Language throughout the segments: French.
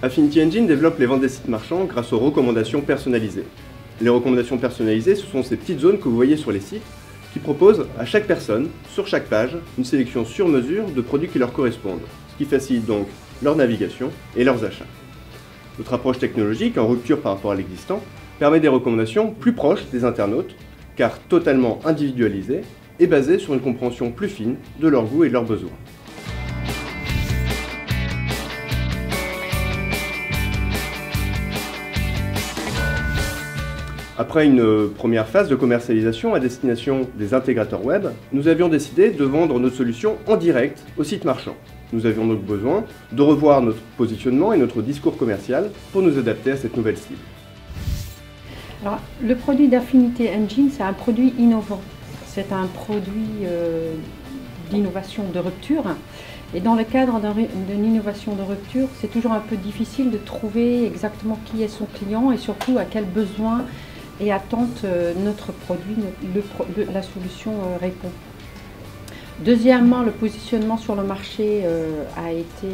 Affinity Engine développe les ventes des sites marchands grâce aux recommandations personnalisées. Les recommandations personnalisées, ce sont ces petites zones que vous voyez sur les sites qui proposent à chaque personne, sur chaque page, une sélection sur mesure de produits qui leur correspondent, ce qui facilite donc leur navigation et leurs achats. Notre approche technologique, en rupture par rapport à l'existant, permet des recommandations plus proches des internautes, car totalement individualisées et basées sur une compréhension plus fine de leurs goûts et de leurs besoins. Après une première phase de commercialisation à destination des intégrateurs web, nous avions décidé de vendre notre solution en direct aux sites marchands. Nous avions donc besoin de revoir notre positionnement et notre discours commercial pour nous adapter à cette nouvelle cible. Alors, le produit d'Affinity Engine, c'est un produit innovant. C'est un produit d'innovation de rupture. Et dans le cadre d'une innovation de rupture, c'est toujours un peu difficile de trouver exactement qui est son client et surtout à quels besoins et attentes notre produit, la solution répond. Deuxièmement, le positionnement sur le marché a été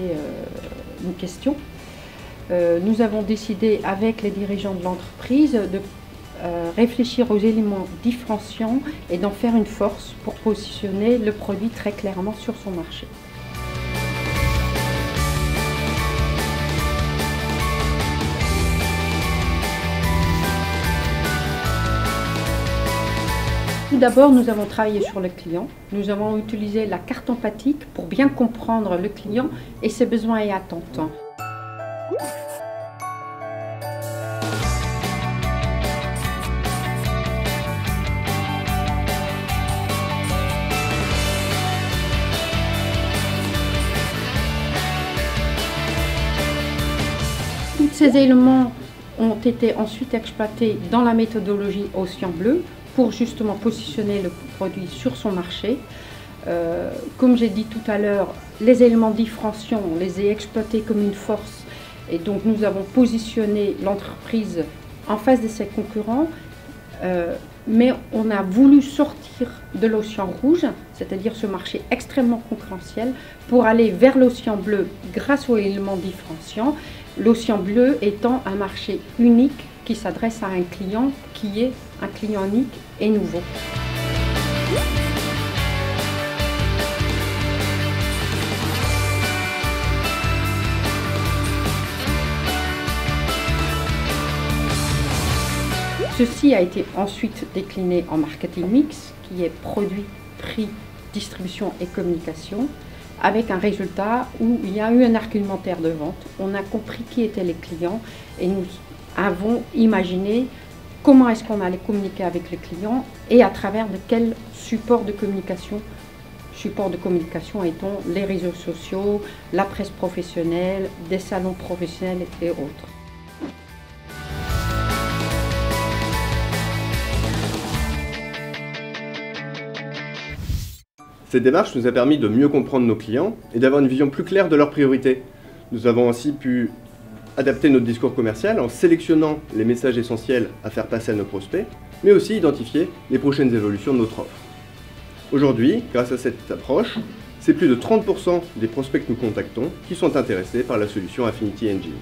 une question. Nous avons décidé avec les dirigeants de l'entreprise de réfléchir aux éléments différenciants et d'en faire une force pour positionner le produit très clairement sur son marché. Tout d'abord, nous avons travaillé sur le client. Nous avons utilisé la carte empathique pour bien comprendre le client et ses besoins et attentes. Tous ces éléments ont été ensuite exploités dans la méthodologie Océan Bleu pour justement positionner le produit sur son marché. Comme j'ai dit tout à l'heure, les éléments différenciants, on les a exploités comme une force et donc nous avons positionné l'entreprise en face de ses concurrents, mais on a voulu sortir de l'océan rouge, c'est-à-dire ce marché extrêmement concurrentiel, pour aller vers l'océan bleu grâce aux éléments différenciants, l'océan bleu étant un marché unique qui s'adresse à un client qui est un client unique et nouveau. Ceci a été ensuite décliné en marketing mix, qui est produit, prix, distribution et communication, avec un résultat où il y a eu un argumentaire de vente. On a compris qui étaient les clients et nous avons imaginé comment est-ce qu'on allait communiquer avec les clients et à travers de quels supports de communication. Supports de communication étant les réseaux sociaux, la presse professionnelle, des salons professionnels et autres. Cette démarche nous a permis de mieux comprendre nos clients et d'avoir une vision plus claire de leurs priorités. Nous avons ainsi pu adapter notre discours commercial en sélectionnant les messages essentiels à faire passer à nos prospects, mais aussi identifier les prochaines évolutions de notre offre. Aujourd'hui, grâce à cette approche, c'est plus de 30% des prospects que nous contactons qui sont intéressés par la solution Affinity Engine.